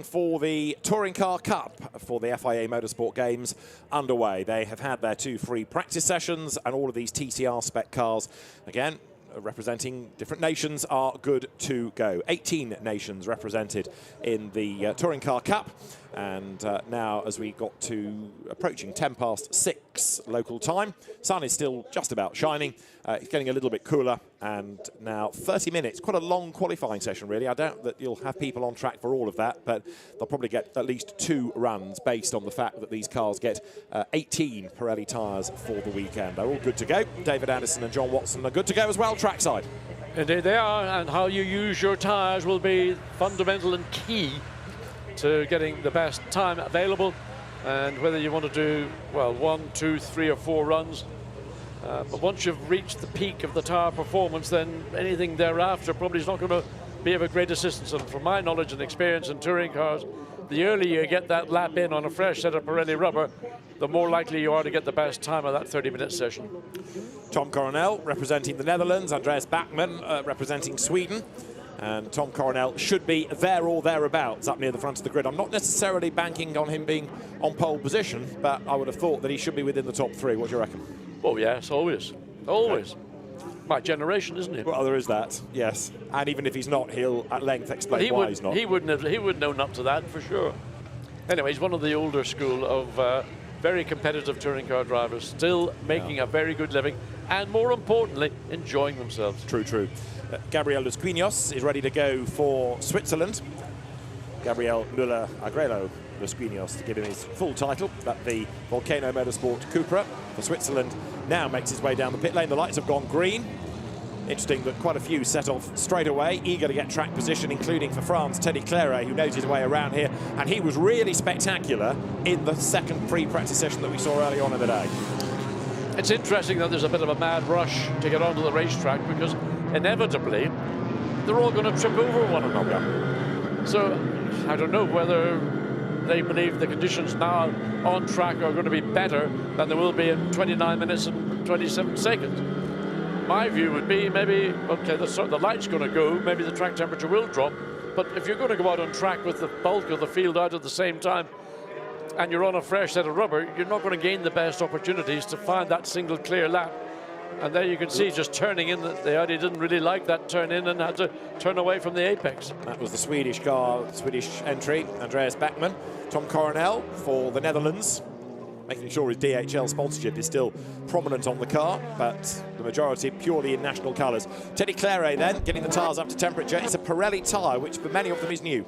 For the Touring Car Cup for the FIA Motorsport Games underway. They have had their 2 free practice sessions, and all of these TCR spec cars, again, representing different nations, are good to go. 18 nations represented in the Touring Car Cup, and now as we got to approaching 6 local time, sun is still just about shining. It's getting a little bit cooler, and now 30 minutes, quite a long qualifying session really. I doubt that you'll have people on track for all of that, but they'll probably get at least 2 runs based on the fact that these cars get 18 Pirelli tyres for the weekend. They're all good to go. David Anderson and John Watson are good to go as well trackside. Indeed they are, and how you use your tyres will be fundamental and key to getting the best time available, and whether you want to do, well, 1, 2, 3 or 4 runs. But once you've reached the peak of the tyre performance, then anything thereafter probably is not going to be of a great assistance. And from my knowledge and experience in touring cars, the earlier you get that lap in on a fresh set of Pirelli rubber, the more likely you are to get the best time of that 30-minute session. Tom Coronel representing the Netherlands, Andreas Bachmann representing Sweden. And Tom Coronel should be there or thereabouts up near the front of the grid. I'm not necessarily banking on him being on pole position, but I would have thought that he should be within the top 3. What do you reckon? Oh, yes, always. Always. Okay. My generation, isn't it? Well, there is that, yes. And even if he's not, he'll at length explain why he's not. He wouldn't own up to that, for sure. Anyway, he's one of the older school of very competitive touring car drivers, still making a very good living, and more importantly, enjoying themselves. True, true. Gabriel Dos Guiños is ready to go for Switzerland. Gabriel Müller-Agrelo Dos Guiños, to give him his full title, but the Volcano Motorsport Cupra for Switzerland now makes his way down the pit lane. The lights have gone green. Interesting that quite a few set off straight away, eager to get track position, including for France, Teddy Claret, who knows his way around here, and he was really spectacular in the second pre-practice session that we saw early on in the day. It's interesting that there's a bit of a mad rush to get onto the racetrack, because inevitably they're all going to trip over one another. So I don't know whether they believe the conditions now on track are going to be better than they will be in 29 minutes and 27 seconds. My view would be maybe, okay, the light's going to go, maybe the track temperature will drop, but if you're going to go out on track with the bulk of the field out at the same time, and you're on a fresh set of rubber, you're not going to gain the best opportunities to find that single clear lap. And there you can see just turning in, the Audi didn't really like that turn in and had to turn away from the apex. That was the Swedish car, Swedish entry, Andreas Bachmann. Tom Coronel for the Netherlands, making sure his DHL sponsorship is still prominent on the car, but the majority purely in national colours. Teddy Claret then, getting the tyres up to temperature. It's a Pirelli tyre, which for many of them is new.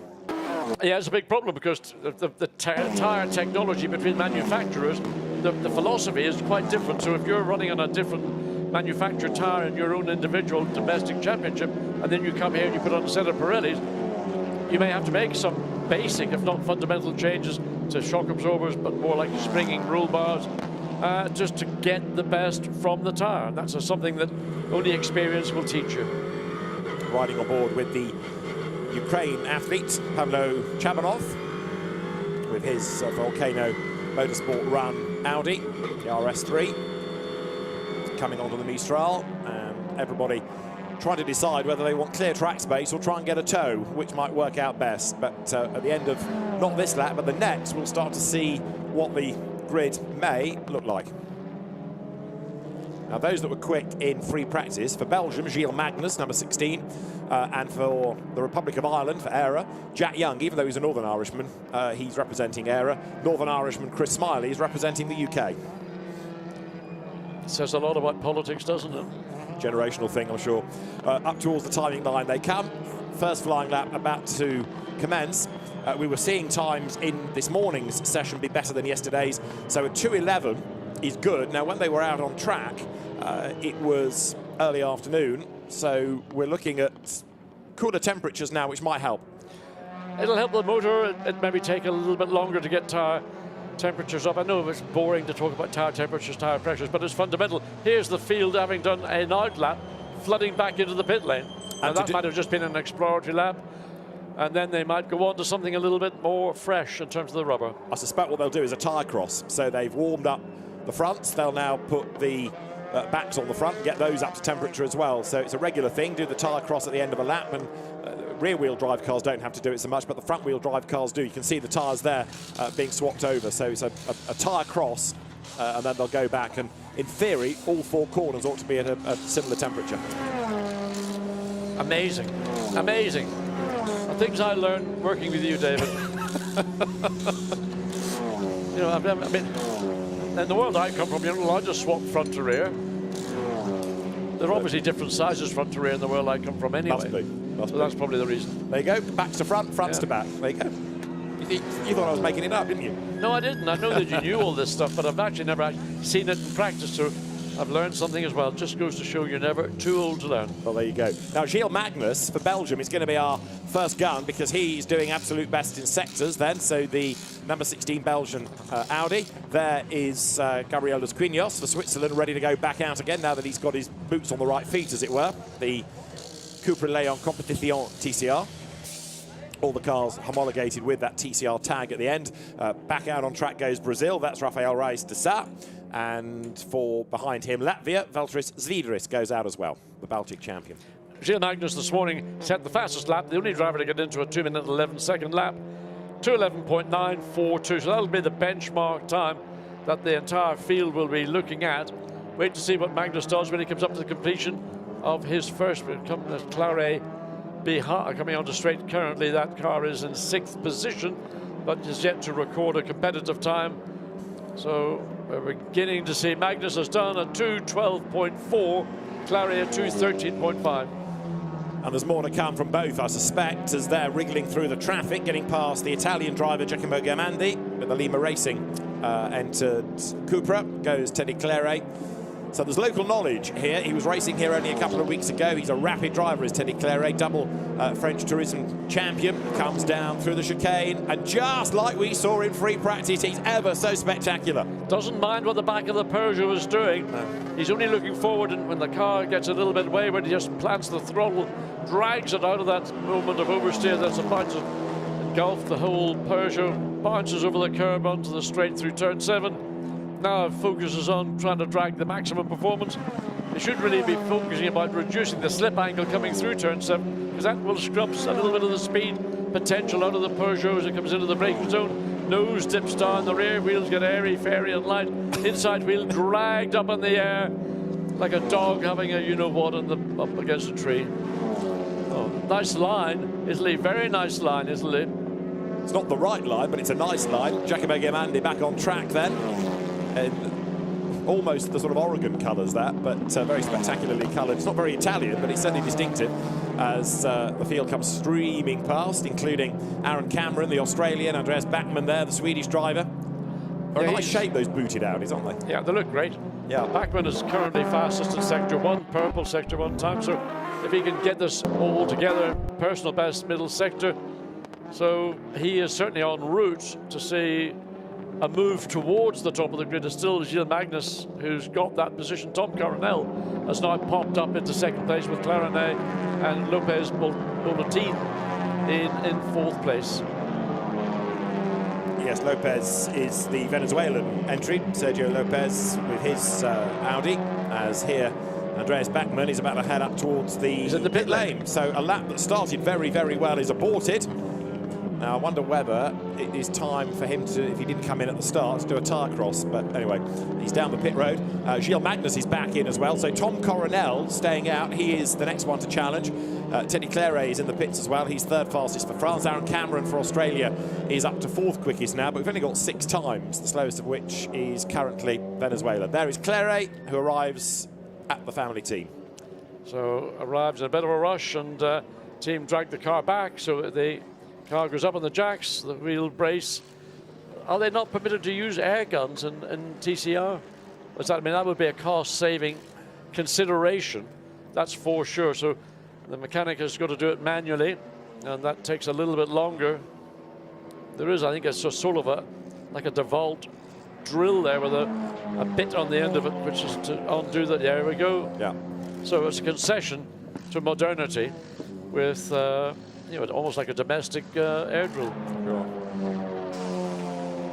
Yeah, it's a big problem because the tyre technology between manufacturers, the philosophy is quite different. So if you're running on a different manufactured tyre in your own individual domestic championship, and then you come here and you put on a set of Pirellis, you may have to make some basic, if not fundamental, changes to shock absorbers, but more like springing roll bars, just to get the best from the tyre. And that's something that only experience will teach you. Riding on board with the Ukraine athlete, Pavlo Chabanov, with his Volcano Motorsport run Audi, the RS3, coming onto the Mistral, and everybody trying to decide whether they want clear track space or try and get a tow, which might work out best. But at the end of, not this lap, but the next, we'll start to see what the grid may look like. Now, those that were quick in free practice, for Belgium, Gilles Magnus, number 16, and for the Republic of Ireland, for ERA, Jack Young, even though he's a Northern Irishman, he's representing ERA. Northern Irishman Chris Smiley is representing the UK. It says a lot about politics, doesn't it? Generational thing, I'm sure. Up towards the timing line they come. First flying lap about to commence. We were seeing times in this morning's session be better than yesterday's, so a 2:11 is good. Now, when they were out on track, it was early afternoon, so we're looking at cooler temperatures now, which might help. It'll help the motor. It maybe take a little bit longer to get tyre temperatures up. I know it's boring to talk about tyre temperatures, tyre pressures, but it's fundamental. Here's the field having done an out lap, flooding back into the pit lane. And that might have just been an exploratory lap, and then they might go on to something a little bit more fresh in terms of the rubber. I suspect what they'll do is a tyre cross. So they've warmed up the fronts. They'll now put the backs on the front and get those up to temperature as well. So it's a regular thing. Do the tyre cross at the end of a lap and rear-wheel drive cars don't have to do it so much, but the front-wheel drive cars do. You can see the tyres there being swapped over. So it's a tyre cross, and then they'll go back. And in theory, all 4 corners ought to be at a similar temperature. Amazing. Amazing. The things I learned working with you, David. You know, I mean, in the world I come from, you know, I just swap front to rear. There are obviously different sizes front to rear in the world I come from anyway. Must be. That's probably the reason. There you go. Back to front, fronts to back. There you go. You thought I was making it up, didn't you? No, I didn't. I know that you knew all this stuff, but I've actually never seen it in practice, so I've learned something as well. It just goes to show you're never too old to learn. Well, there you go. Now, Gilles Magnus for Belgium is going to be our first gun because he's doing absolute best in sectors then. So the number 16 Belgian Audi. There is Gabriel Dos Quinhos for Switzerland, ready to go back out again now that he's got his boots on the right feet, as it were. The Cupra Leon Competition TCR. All the cars homologated with that TCR tag at the end. Back out on track goes Brazil. That's Rafael Reis de Sa. And for behind him, Latvia, Valtris Zviedris goes out as well, the Baltic champion. Gilles Magnus this morning set the fastest lap, the only driver to get into a 2-minute 11-second lap, 2:11.942. So that'll be the benchmark time that the entire field will be looking at. Wait to see what Magnus does when he comes up to the completion of his first. Claret coming onto straight. Currently, that car is in 6th position, but is yet to record a competitive time. So we're beginning to see Magnus has done a 2:12.4, Claret a 2:13.5. And there's more to come from both, I suspect, as they're wriggling through the traffic, getting past the Italian driver Giacomo Gamandi. With the Lima Racing entered Cupra, goes Teddy Claret. So there's local knowledge here. He was racing here only a couple of weeks ago. He's a rapid driver, is Teddy Claret, double French Tourism champion. Comes down through the chicane, and just like we saw in free practice, he's ever so spectacular. Doesn't mind what the back of the Peugeot is doing. No. He's only looking forward, and when the car gets a little bit wayward, he just plants the throttle, drags it out of that moment of oversteer that's about to engulf the whole Peugeot, bounces over the curb onto the straight through turn 7. Now focuses on trying to drag the maximum performance. They should really be focusing about reducing the slip angle coming through turn 7, because that will scrub a little bit of the speed potential out of the Peugeot as it comes into the braking zone. Nose dips down, the rear wheels get airy, fairy and light. Inside wheel dragged up in the air like a dog having a you-know-what up against a tree. Oh, nice line, Italy, very nice line, Italy. It's not the right line, but it's a nice line. Giacomo Gamandi back on track then. Almost the sort of Oregon colours that, but very spectacularly coloured. It's not very Italian, but it's certainly distinctive as the field comes streaming past, including Aaron Cameron, the Australian, Andreas Bachmann there, the Swedish driver. They're in nice shape, those booted Audis, aren't they? Yeah, they look great. Yeah. Bachmann is currently fastest in Sector 1, purple Sector 1 time, so if he can get this all together, personal best middle sector, so he is certainly en route to see a move towards the top of the grid. Is still Gilles Magnus, who's got that position. Tom Coronel has now popped up into 2nd place with Clarinet and Lopez Bonatin in 4th place. Yes, Lopez is the Venezuelan entry. Sergio Lopez with his Audi, as here Andreas Bachmann is about to head up towards the pit lane. So a lap that started very, very well is aborted. Now, I wonder whether it is time for him to, if he didn't come in at the start, to do a tyre cross. But anyway, he's down the pit road. Gilles Magnus is back in as well. So Tom Coronel staying out. He is the next one to challenge. Teddy Claret is in the pits as well. He's 3rd fastest for France. Aaron Cameron for Australia is up to 4th quickest now. But we've only got 6 times, the slowest of which is currently Venezuela. There is Claret, who arrives at the family team. So arrives in a bit of a rush, and team dragged the car back. So the car goes up on the jacks, the wheel brace. Are they not permitted to use air guns in TCR? I mean, that would be a cost-saving consideration, that's for sure. So the mechanic has got to do it manually, and that takes a little bit longer. There is, I think, it's sort of like a DeWalt drill there with a bit on the end of it, which is to undo that. There we go. Yeah. So it's a concession to modernity with you know, almost like a domestic air drill. Sure.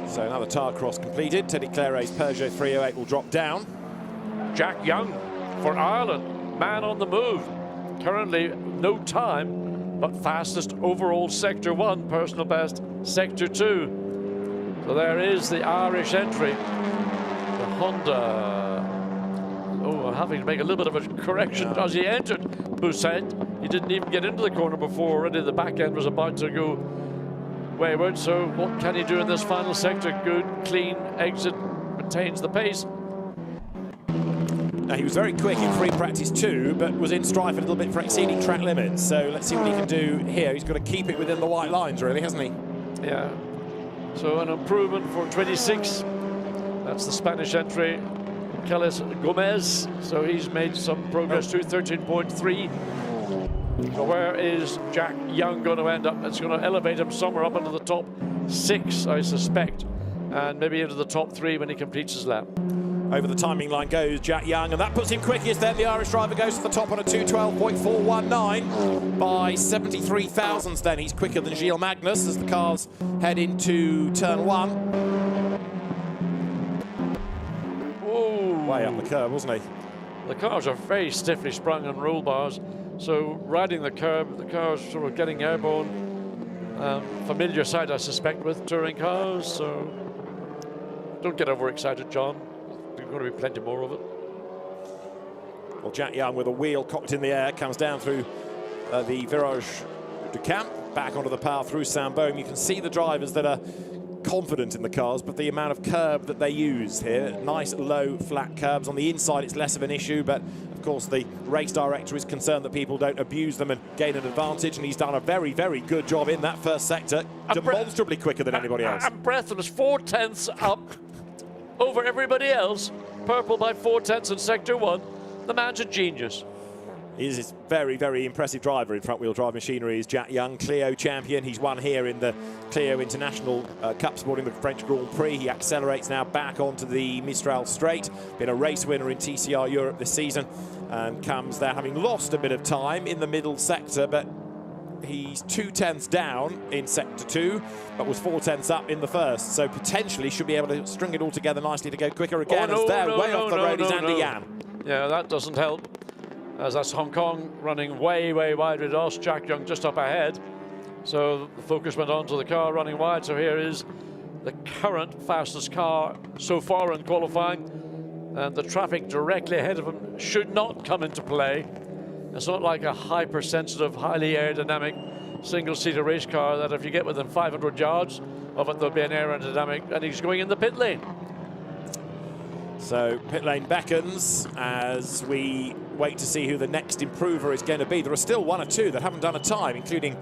So another tyre cross completed. Teddy Claret's Peugeot 308 will drop down. Jack Young for Ireland, man on the move. Currently no time but fastest overall Sector 1, personal best Sector 2. So there is the Irish entry. The Honda, I'm having to make a little bit of a correction. As he entered Boussaint, he didn't even get into the corner before already the back end was about to go wayward. So what can he do in this final sector? Good, clean exit, maintains the pace. Now, he was very quick in free practice too, but was in strife a little bit for exceeding track limits. So let's see what he can do here. He's got to keep it within the white lines, really, hasn't he? Yeah. So an improvement for 26. That's the Spanish entry, Carlos Gomez. So he's made some progress to 13.3. So where is Jack Young going to end up? It's going to elevate him somewhere up into the top 6, I suspect, and maybe into the top 3 when he completes his lap. Over the timing line goes Jack Young, and that puts him quickest. Then the Irish driver goes to the top on a 2:12.419 by 73 thousandths. Then he's quicker than Gilles Magnus as the cars head into turn 1. Whoa. Way up the curb, wasn't he? The cars are very stiffly sprung on roll bars, so riding the curb, the cars sort of getting airborne. Familiar sight, I suspect, with touring cars, so don't get overexcited, John. There's going to be plenty more of it. Well, Jack Young with a wheel cocked in the air comes down through the Virage du Camp, back onto the path through Saint-Baume. You can see the drivers that are confident in the cars, but the amount of curb that they use here, nice low flat curbs. On the inside it's less of an issue, but of course the race director is concerned that people don't abuse them and gain an advantage, and he's done a very, very good job in that first sector, demonstrably quicker than anybody else. I'm breathless, 4 tenths up over everybody else. Purple by 4 tenths in Sector 1. The man's a genius. He's a very, very impressive driver in front-wheel drive machinery is Jack Young, Clio champion. He's won here in the Clio International Cup sporting the French Grand Prix. He accelerates now back onto the Mistral Straight. Been a race winner in TCR Europe this season and comes there having lost a bit of time in the middle sector, but he's 2 tenths down in Sector 2, but was 4 tenths up in the first. So potentially should be able to string it all together nicely to go quicker again. Way off the road is Andy Yan. Yeah, that doesn't help, as that's Hong Kong running way, way wide with us. Jack Young just up ahead. So the focus went on to the car running wide. So here is the current fastest car so far in qualifying. And the traffic directly ahead of him should not come into play. It's not like a hypersensitive, highly aerodynamic single-seater race car that if you get within 500 yards of it, there'll be an aerodynamic, and he's going in the pit lane. So pit lane beckons as we wait to see who the next improver is going to be. There are still 1 or 2 that haven't done a time, including,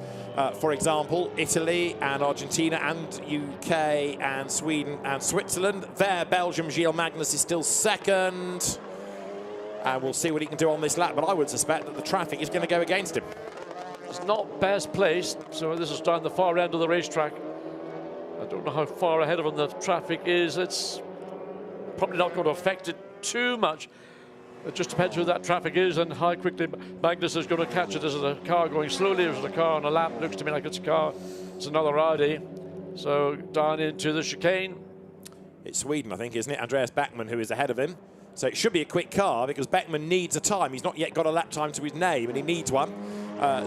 for example, Italy and Argentina and UK and Sweden and Switzerland. There, Belgium, Gilles Magnus is still second. And we'll see what he can do on this lap, but I would suspect that the traffic is going to go against him. It's not best placed, so this is down the far end of the racetrack. I don't know how far ahead of him the traffic is. It's probably not going to affect it too much. It just depends who that traffic is and how quickly Magnus is going to catch it. Is it a car going slowly, or is it a car on a lap? Looks to me like it's a car. It's another Audi. So down into the chicane. It's Sweden, I think, isn't it? Andreas Backman, who is ahead of him. So it should be a quick car because Beckman needs a time. He's not yet got a lap time to his name, and he needs one.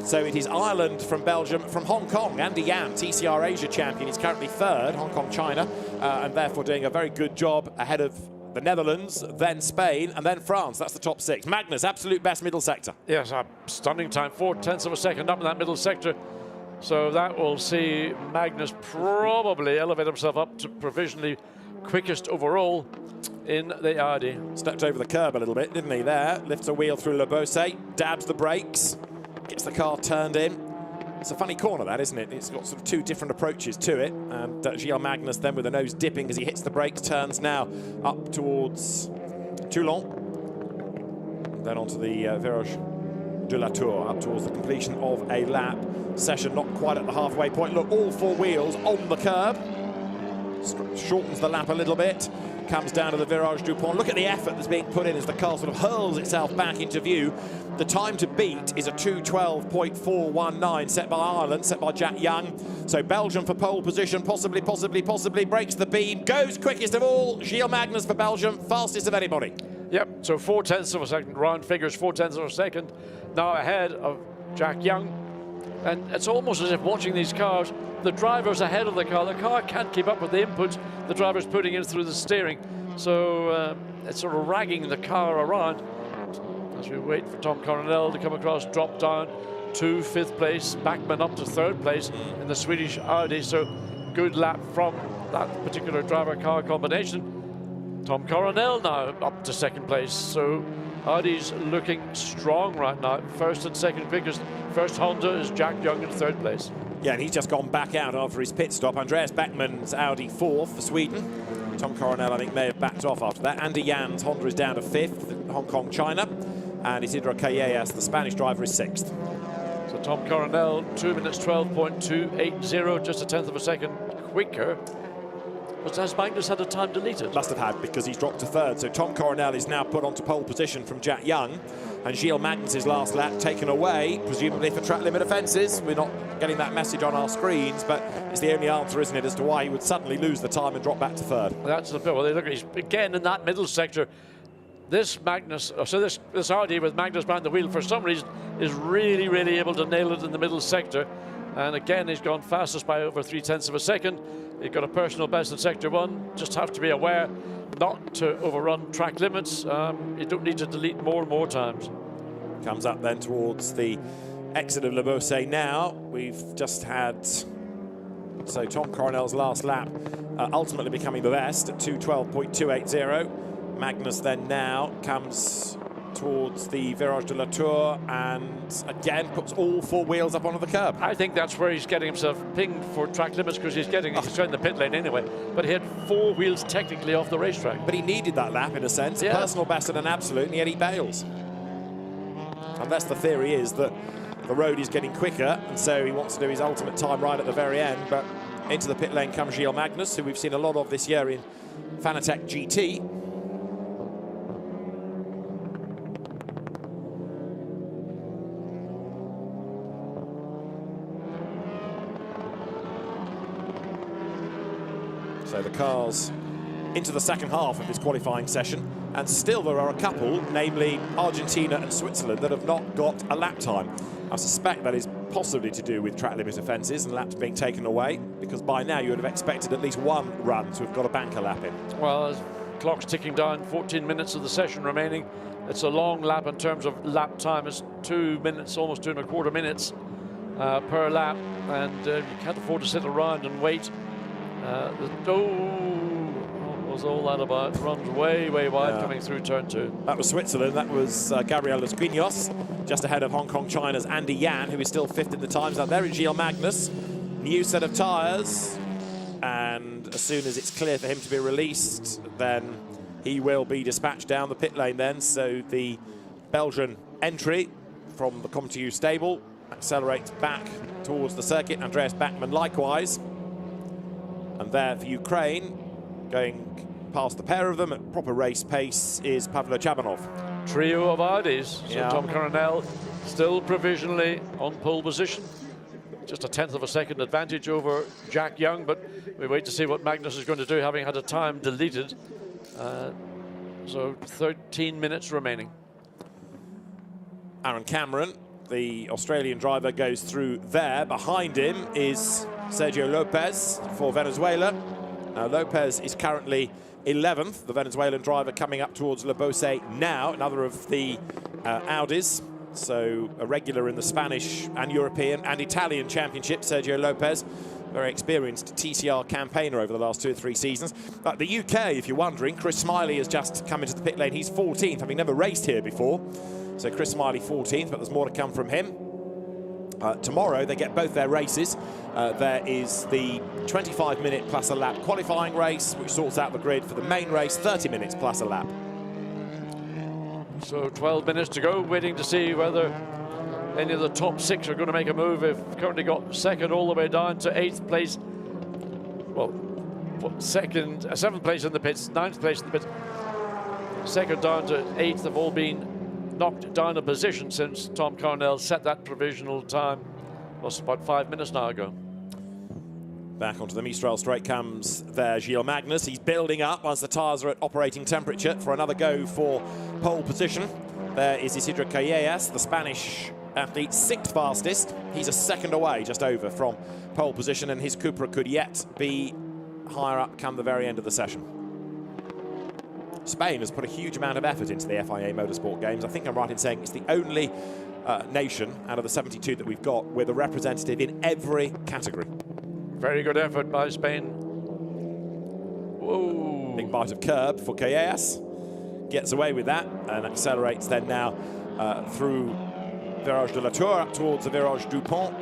So it is Ireland from Belgium, from Hong Kong. Andy Yan, TCR Asia champion, is currently 3rd, Hong Kong, China, and therefore doing a very good job ahead of the Netherlands, then Spain, and then France. That's the top 6. Magnus, absolute best middle sector. Yes, a stunning time, 4 tenths of a second up in that middle sector. So that will see Magnus probably elevate himself up to provisionally quickest overall in the Audi. Stepped over the curb a little bit, didn't he, there? Lifts a wheel through Le Beausset, dabs the brakes, gets the car turned in. It's a funny corner, that, isn't it? It's got sort of 2 different approaches to it. And Gilles Magnus then with the nose dipping as he hits the brakes, turns now up towards Toulon. Then onto the Virage de la Tour, up towards the completion of a lap session, not quite at the halfway point. Look, all 4 wheels on the curb. Shortens the lap a little bit. Comes down to the Virage du Pont. Look at the effort that's being put in as the car sort of hurls itself back into view. The time to beat is a 2:12.419 set by Ireland, set by Jack Young. So Belgium for pole position, possibly, breaks the beam, goes quickest of all. Gilles Magnus for Belgium, fastest of anybody. Yep, so 4 tenths of a second, round figures, 4 tenths of a second. Now ahead of Jack Young. And it's almost as if watching these cars, the driver's ahead of the car can't keep up with the inputs the driver's putting in through the steering. So it's sort of ragging the car around as we wait for Tom Coronel to come across, drop down to 5th place, Backman up to 3rd place in the Swedish Audi. So good lap from that particular driver-car combination. Tom Coronel now up to 2nd place. So Audi's looking strong right now. 1st and 2nd quickest. First Honda is Jack Young in 3rd place. Yeah, and he's just gone back out after his pit stop. Andreas Backman's Audi 4th for Sweden. Tom Coronel, I think, may have backed off after that. Andy Jan's Honda is down to 5th, Hong Kong, China. And Isidro Callejas, the Spanish driver, is 6th. So Tom Coronel, 2 minutes 12.280, just a 10th of a second quicker. But has Magnus had a time deleted? Must have had, because he's dropped to 3rd. So Tom Coronel is now put onto pole position from Jack Young. And Gilles Magnus' last lap taken away, presumably for track limit offences. We're not getting that message on our screens, but it's the only answer, isn't it, as to why he would suddenly lose the time and drop back to 3rd. That's the bit. Well, look, he's again in that middle sector. This Audi with Magnus behind the wheel, for some reason, is really, really able to nail it in the middle sector. And again, he's gone fastest by over 0.3 of a second. He got a personal best in Sector 1. Just have to be aware not to overrun track limits. You don't need to delete more and more times. Comes up then towards the exit of Le Beausset now. We've just had, so Tom Coronel's last lap ultimately becoming the best at 2:12.280. Magnus then now comes towards the Virage de la Tour and again puts all 4 wheels up onto the curb. I think that's where he's getting himself pinged for track limits, because he's trying the pit lane anyway. But he had 4 wheels technically off the racetrack. But he needed that lap in a sense, yeah. A personal best and an absolute, and yet he bails. Unless the theory is that the road is getting quicker, and so he wants to do his ultimate time right at the very end. But into the pit lane comes Gilles Magnus, who we've seen a lot of this year in Fanatec GT. So the cars into the second half of this qualifying session, and still there are a couple, namely Argentina and Switzerland, that have not got a lap time. I suspect that is possibly to do with track limit offences and laps being taken away, because by now you would have expected at least one run to have got a banker lap in. Well, as clock's ticking down, 14 minutes of the session remaining. It's a long lap in terms of lap time. It's 2 minutes, almost 2.25 minutes per lap, and you can't afford to sit around and wait. What was all that about? Runs way, way wide coming through turn 2. That was Switzerland. That was Gabriel Los Guiños, just ahead of Hong Kong China's Andy Jan, who is still 5th in the times. Now there is Gilles Magnus. New set of tyres. And as soon as it's clear for him to be released, then he will be dispatched down the pit lane then. So the Belgian entry from the Comtieu stable accelerates back towards the circuit. Andreas Backman likewise. And there for Ukraine, going past the pair of them at proper race pace, is Pavlo Chabanov. Trio of Audis. So Tom Coronel still provisionally on pole position. Just a 10th of a second advantage over Jack Young, but we wait to see what Magnus is going to do, having had a time deleted. So 13 minutes remaining. Aaron Cameron, the Australian driver, goes through there. Behind him is Sergio Lopez for Venezuela. Now Lopez is currently 11th, the Venezuelan driver coming up towards Le Beausset now, another of the Audis. So a regular in the Spanish and European and Italian championship, Sergio Lopez. Very experienced TCR campaigner over the last 2 or 3 seasons. But the UK, if you're wondering, Chris Smiley has just come into the pit lane. He's 14th, having never raced here before. So Chris Smiley 14th, but there's more to come from him. Tomorrow they get both their races. There is the 25-minute plus a lap qualifying race, which sorts out the grid for the main race, 30 minutes plus a lap. So 12 minutes to go, waiting to see whether any of the top 6 are going to make a move. They've currently got second all the way down to 8th place. Well, second, 7th place in the pits, 9th place in the pits. Second down to 8th have all been knocked down a position since Tom Coronel set that provisional time. Was about 5 minutes now ago. Back onto the Mistral straight comes there Gilles Magnus. He's building up once the tyres are at operating temperature for another go for pole position. There is Isidro Callejas, the Spanish at the 6th fastest. He's a second away, just over, from pole position, and his Cupra could yet be higher up come the very end of the session. Spain has put a huge amount of effort into the FIA Motorsport Games. I think I'm right in saying it's the only nation out of the 72 that we've got with a representative in every category. Very good effort by Spain. Whoa. Big bite of curb for Calles. Gets away with that and accelerates then now through Virage de la Tour up towards the Virage du Pont.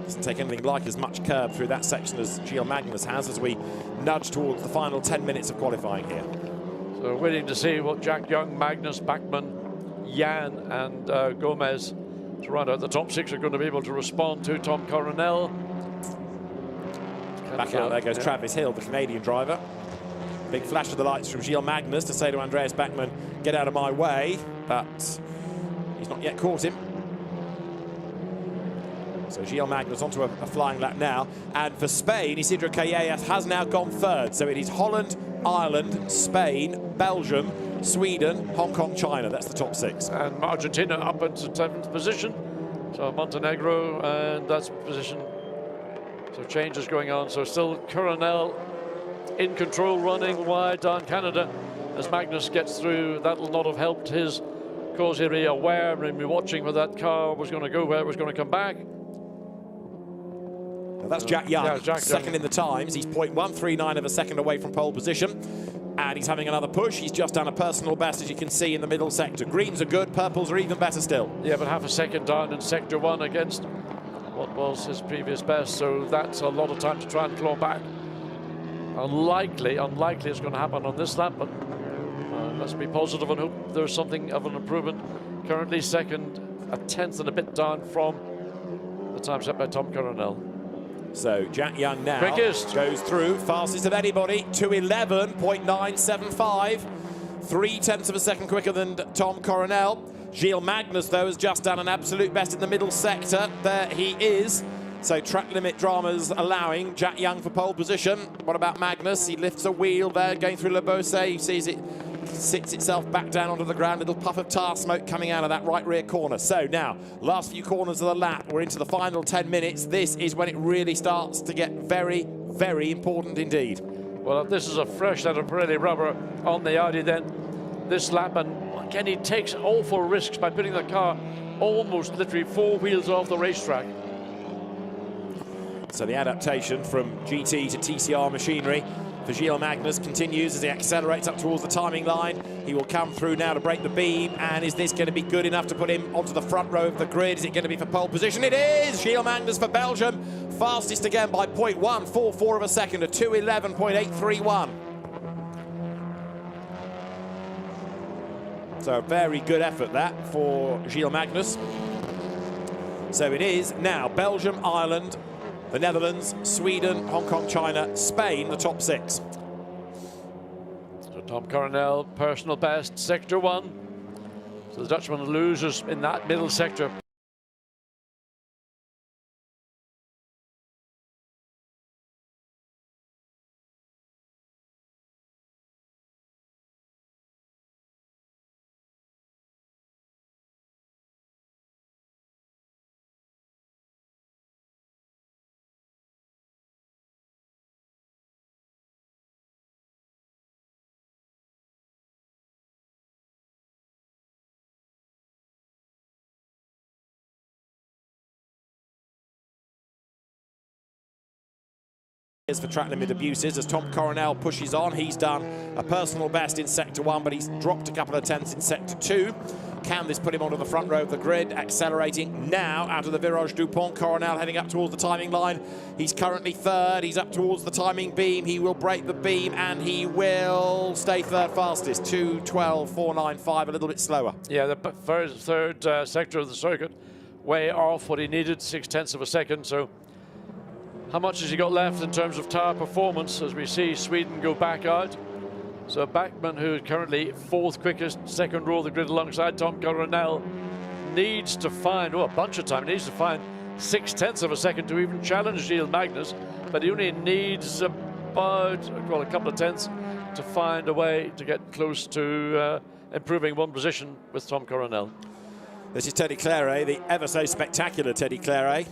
Doesn't take anything like as much curb through that section as Gilles Magnus has as we nudge towards the final 10 minutes of qualifying here. So waiting to see what Jack Young, Magnus, Bachmann, Jan and Gomez to round out the top 6 are going to be able to respond to Tom Coronel. Back out there goes Travis Hill, the Canadian driver. Big flash of the lights from Gilles Magnus to say to Andreas Bachmann, get out of my way, but he's not yet caught him. So Gilles Magnus onto a flying lap now. And for Spain, Isidro Calles has now gone 3rd. So it is Holland, Ireland, Spain, Belgium, Sweden, Hong Kong, China. That's the top 6. And Argentina up into 7th position. So Montenegro, and that's position. So changes going on. So still Coronel in control, running wide down Canada. As Magnus gets through, that'll not have helped his cause he'll be aware and be watching where that car was going to go, where it was going to come back. Well, that's Jack Young, yeah, Jack second Young in the times. He's 0.139 of a second away from pole position. And he's having another push. He's just done a personal best, as you can see, in the middle sector. Greens are good, purples are even better still. Yeah, but half a second down in sector 1 against what was his previous best. So that's a lot of time to try and claw back. Unlikely it's going to happen on this lap, but let's be positive and hope there's something of an improvement. Currently second, a 10th and a bit down from the time set by Tom Coronel. So Jack Young now quickest goes through, fastest of anybody, 2:11.975, 0.3 of a second quicker than Tom Coronel. Gilles Magnus, though, has just done an absolute best in the middle sector. There he is. So track limit dramas allowing Jack Young for pole position. What about Magnus? He lifts a wheel there, going through Le Beausset. He sees it sits itself back down onto the ground. Little puff of tar smoke coming out of that right rear corner. So now, last few corners of the lap. We're into the final 10 minutes. This is when it really starts to get very, very important indeed. Well, if this is a fresh set of Pirelli rubber on the Audi, then this lap, and again, he takes awful risks by putting the car almost literally 4 wheels off the racetrack. So the adaptation from GT to TCR machinery for Gilles Magnus continues as he accelerates up towards the timing line. He will come through now to break the beam, and is this going to be good enough to put him onto the front row of the grid? Is it going to be for pole position? It is! Gilles Magnus for Belgium, fastest again by 0.144 of a second, a 2:11.831. So a very good effort that for Gilles Magnus. So it is now Belgium, Ireland, the Netherlands, Sweden, Hong Kong, China, Spain, the top 6. So Tom Coronel, personal best, sector 1. So the Dutchman loses in that middle sector. For track limit abuses as Tom Coronel pushes on. He's done a personal best in sector 1, but he's dropped a couple of tenths in sector 2. Can this put him onto the front row of the grid? Accelerating now out of the Virage du Pont. Coronel heading up towards the timing line. He's currently 3rd. He's up towards the timing beam. He will break the beam and he will stay 3rd fastest. 2:12.495, a little bit slower. Yeah, the third sector of the circuit, way off what he needed, 0.6 of a second. So how much has he got left in terms of tyre performance as we see Sweden go back out? So Bachmann, who is currently 4th quickest, second row of the grid alongside Tom Coronel, needs to find, a bunch of time, needs to find 0.6 of a second to even challenge Gilles Magnus, but he only needs about, well, a couple of tenths to find a way to get close to improving one position with Tom Coronel. This is Teddy Claret, the ever so spectacular Teddy Claret.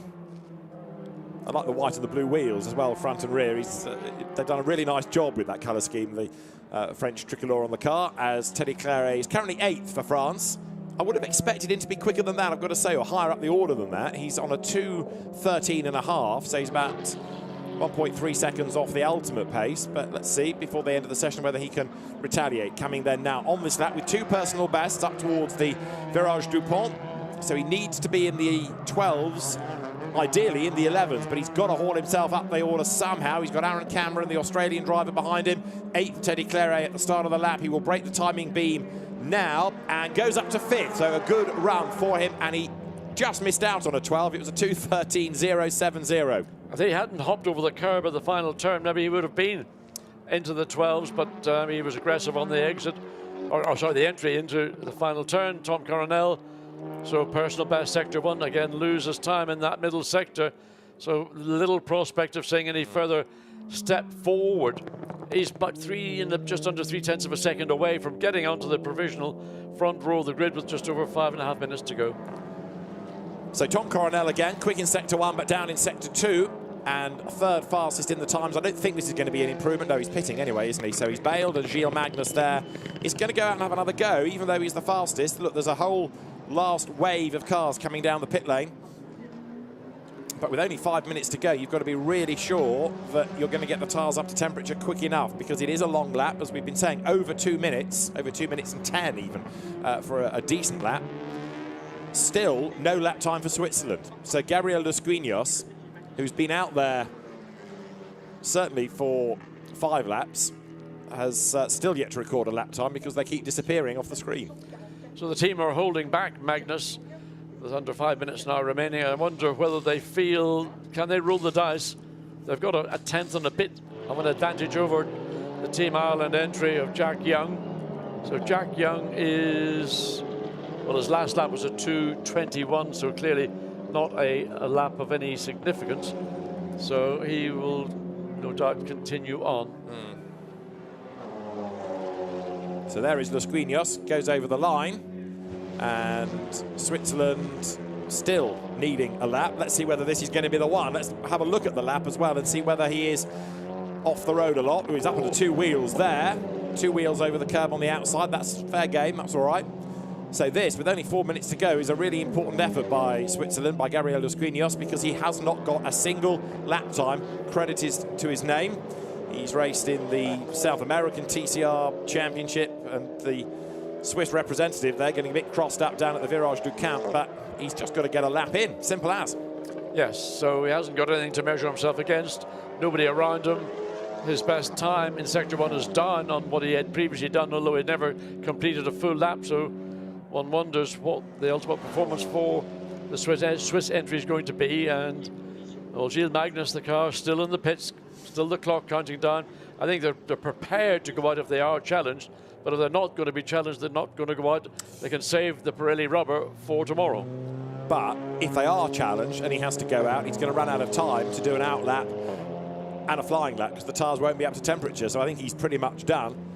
I like the white and the blue wheels as well, front and rear. They've done a really nice job with that colour scheme, the French tricolor on the car, as Teddy Claret is currently 8th for France. I would have expected him to be quicker than that, I've got to say, or higher up the order than that. He's on a 2:13.5, so he's about 1.3 seconds off the ultimate pace. But let's see, before the end of the session, whether he can retaliate. Coming then now on this lap with 2 personal bests up towards the Virage du Pont. So he needs to be in the 12s, ideally in the 11s, but he's got to haul himself up the order somehow. He's got Aaron Cameron, the Australian driver, behind him. 8th, Teddy Claret at the start of the lap. He will break the timing beam now and goes up to 5th. So a good run for him, and he just missed out on a 12. It was a 2:13.070. I think he hadn't hopped over the curb at the final turn. Maybe he would have been into the 12s, but he was aggressive on the exit, or sorry, the entry into the final turn. Tom Coronel, so personal best sector 1, again loses time in that middle sector. So little prospect of seeing any further step forward. He's about just under 3/10 of a second away from getting onto the provisional front row of the grid with just over 5.5 minutes to go. So Tom Coronel again, quick in sector 1, but down in sector 2. And 3rd fastest in the times. I don't think this is going to be an improvement. No, he's pitting anyway, isn't he? So he's bailed, and Gilles Magnus there is going to go out and have another go, even though he's the fastest. Look, there's a whole last wave of cars coming down the pit lane. But with only 5 minutes to go, you've got to be really sure that you're going to get the tyres up to temperature quick enough, because it is a long lap, as we've been saying, over 2 minutes, over 2 minutes and 10 even, for a decent lap. Still, no lap time for Switzerland. So Gabriel Dos Guiños, who's been out there certainly for 5 laps, has still yet to record a lap time because they keep disappearing off the screen. So the team are holding back Magnus. There's under 5 minutes now remaining. I wonder whether they feel, can they roll the dice? They've got a 10th and a bit of an advantage over the Team Ireland entry of Jack Young. So Jack Young is, well, his last lap was a 2:21, so clearly not a lap of any significance. So he will no doubt continue on. So there is Dos Guiños, goes over the line, and Switzerland still needing a lap. Let's see whether this is going to be the one. Let's have a look at the lap as well and see whether he is off the road a lot. He's up on the 2 wheels there. 2 wheels over the curb on the outside. That's fair game, that's all right. So this, with only 4 minutes to go, is a really important effort by Switzerland, by Gabriel Dos Guiños, because he has not got a single lap time credited to his name. He's raced in the South American TCR Championship, and the Swiss representative there getting a bit crossed up down at the Virage du Camp, but he's just got to get a lap in, simple as. Yes, so he hasn't got anything to measure himself against, nobody around him. His best time in sector 1 is down on what he had previously done, although he'd never completed a full lap, so one wonders what the ultimate performance for the Swiss entry is going to be. And well, Gilles Magnus, the car still in the pits, still the clock counting down. I think they're prepared to go out if they are challenged, but if they're not going to be challenged, they're not going to go out. They can save the Pirelli rubber for tomorrow. But if they are challenged and he has to go out, he's going to run out of time to do an out lap and a flying lap, because the tyres won't be up to temperature. So I think he's pretty much done.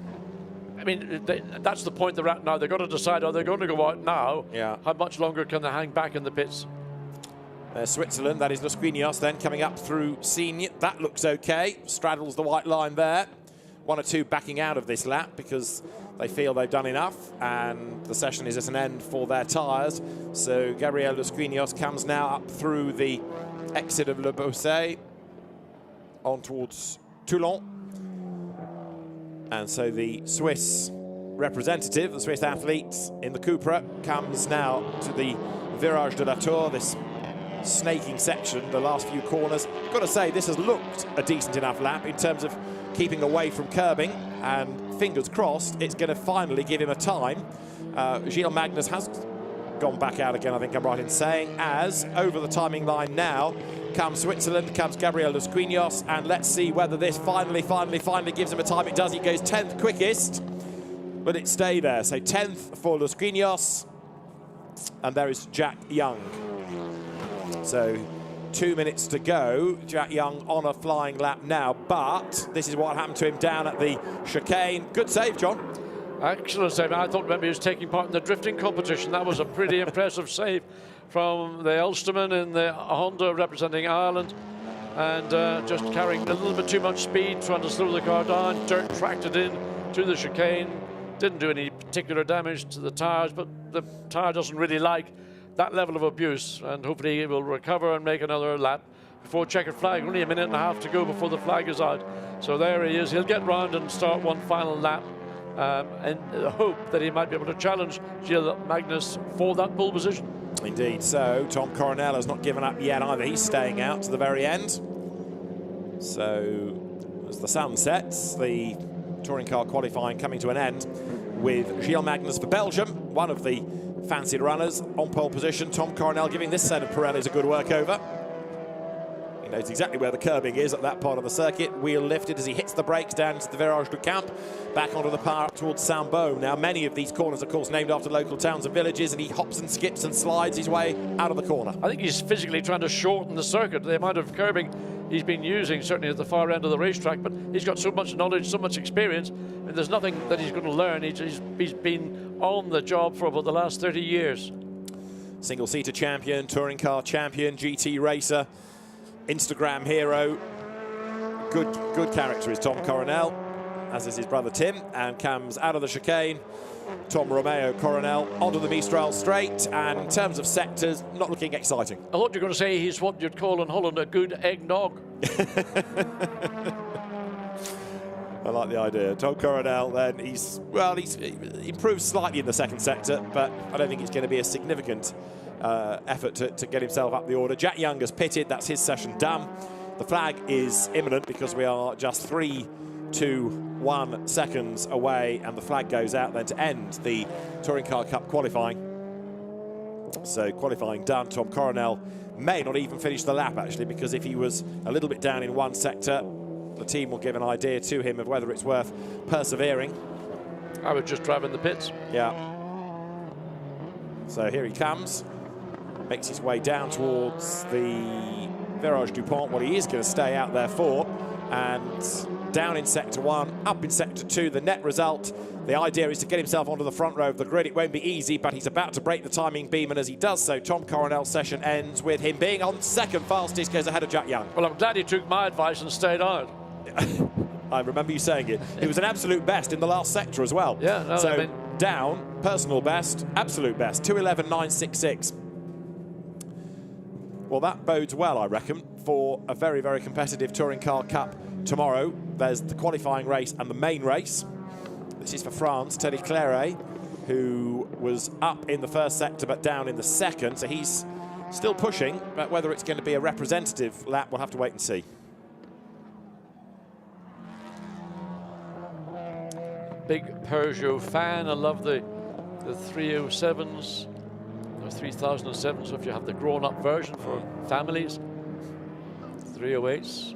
I mean, that's the point they're at now. They've got to decide, are they going to go out now? Yeah. How much longer can they hang back in the pits? Switzerland, that is Dos Guiños then coming up through Senior. That looks okay. Straddles the white line there. 1 or 2 backing out of this lap because they feel they've done enough and the session is at an end for their tyres. So Gabriel Dos Guiños comes now up through the exit of Le Beausset on towards Toulon. And so the Swiss representative, the Swiss athlete in the Cupra, comes now to the Virage de la Tour, this snaking section, the last few corners. I've got to say, this has looked a decent enough lap in terms of keeping away from curbing, and fingers crossed it's going to finally give him a time. Gilles Magnus has gone back out again, I think I'm right in saying, as over the timing line now comes Switzerland, comes Gabriel Dos Guiños, and let's see whether this finally gives him a time. It does. He goes 10th quickest, but it stay there. So 10th for Dos Guiños, and there is Jack Young. So 2 minutes to go. Jack Young on a flying lap now, but this is what happened to him down at the chicane. Good save, John. Excellent save. I thought maybe he was taking part in the drifting competition. That was a pretty impressive save from the Ulsterman in the Honda representing Ireland. And just carrying a little bit too much speed, trying to slow the car down. Dirt tracked it in to the chicane. Didn't do any particular damage to the tyres, but the tyre doesn't really like that level of abuse. And hopefully he will recover and make another lap before checkered flag. Only a minute and a half to go before the flag is out. So there he is. He'll get round and start one final lap. And hope that he might be able to challenge Gilles Magnus for that pole position. Indeed. So Tom Coronel has not given up yet either. He's staying out to the very end. So as the sun sets, the touring car qualifying coming to an end with Gilles Magnus for Belgium, one of the fancied runners on pole position. Tom Coronel giving this set of Pirellis a good workover. He knows exactly where the curbing is at that part of the circuit. Wheel lifted as he hits the brakes down into the Virage du Camp, back onto the power up towards Saint-Baume. Now, many of these corners, of course, named after local towns and villages, and he hops and skips and slides his way out of the corner. I think he's physically trying to shorten the circuit, the amount of curbing he's been using, certainly at the far end of the racetrack, but he's got so much knowledge, so much experience, and there's nothing that he's going to learn. He's been on the job for about the last 30 years. Single-seater champion, touring car champion, GT racer, Instagram hero. Good character is Tom Coronel, as is his brother Tim, and comes out of the chicane. Tom Romeo Coronel onto the Mistral straight, and in terms of sectors, not looking exciting. I thought you were going to say he's what you'd call in Holland a good eggnog. I like the idea. Tom Coronel, then, he's improved slightly in the second sector, but I don't think it's going to be a significant effort to get himself up the order. Jack Young has pitted. That's his session done. The flag is imminent because we are just 3 to 1 seconds away, and the flag goes out then to end the Touring Car Cup qualifying. So qualifying done. Tom Coronel may not even finish the lap, actually, because if he was a little bit down in one sector, the team will give an idea to him of whether it's worth persevering. I would just drive in the pits. Yeah. So here he comes. Makes his way down towards the Virage du Pont, what he is going to stay out there for. And down in Sector 1, up in Sector 2, the net result. The idea is to get himself onto the front row of the grid. It won't be easy, but he's about to break the timing beam, and as he does so, Tom Coronel's session ends with him being on second fastest, goes ahead of Jack Young. Well, I'm glad he took my advice and stayed out. I remember you saying it. It was an absolute best in the last sector as well. Yeah, no, so I mean, down, personal best, absolute best, 2:11.966. Well, that bodes well, I reckon, for a very, very competitive Touring Car Cup tomorrow. There's the qualifying race and the main race. This is for France, Teddy Claret, who was up in the first sector but down in the second, so he's still pushing, but whether it's going to be a representative lap, we'll have to wait and see. Big Peugeot fan. I love the 307s, or 3007s if you have the grown-up version for families. 308s.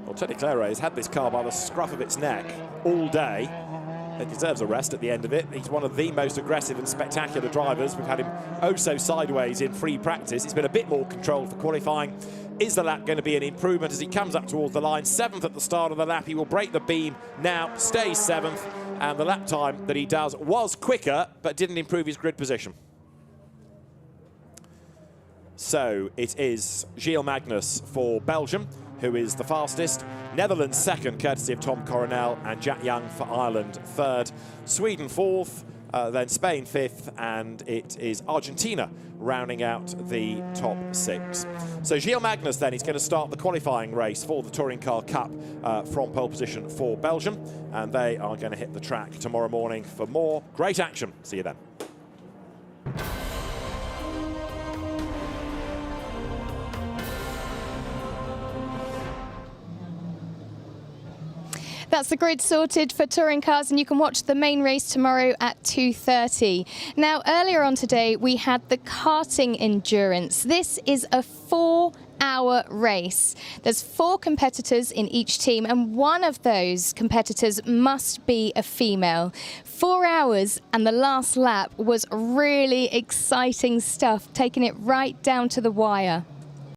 Well, Teddy Claret has had this car by the scruff of its neck all day. It deserves a rest at the end of it. He's one of the most aggressive and spectacular drivers. We've had him oh so sideways in free practice. It's been a bit more controlled for qualifying. Is the lap going to be an improvement as he comes up towards the line? 7th at the start of the lap. He will break the beam now, stays 7th, and the lap time that he does was quicker, but didn't improve his grid position. So it is Gilles Magnus for Belgium, who is the fastest. Netherlands second, courtesy of Tom Coronel, and Jack Young for Ireland third. Sweden fourth, then Spain fifth, and it is Argentina rounding out the top 6. So Gilles Magnus then is going to start the qualifying race for the Touring Car Cup from pole position for Belgium, and they are going to hit the track tomorrow morning for more great action. See you then. That's the grid sorted for touring cars, and you can watch the main race tomorrow at 2:30. Now, earlier on today, we had the karting endurance. This is a 4-hour race. There's 4 competitors in each team, and one of those competitors must be a female. 4 hours, and the last lap was really exciting stuff, taking it right down to the wire.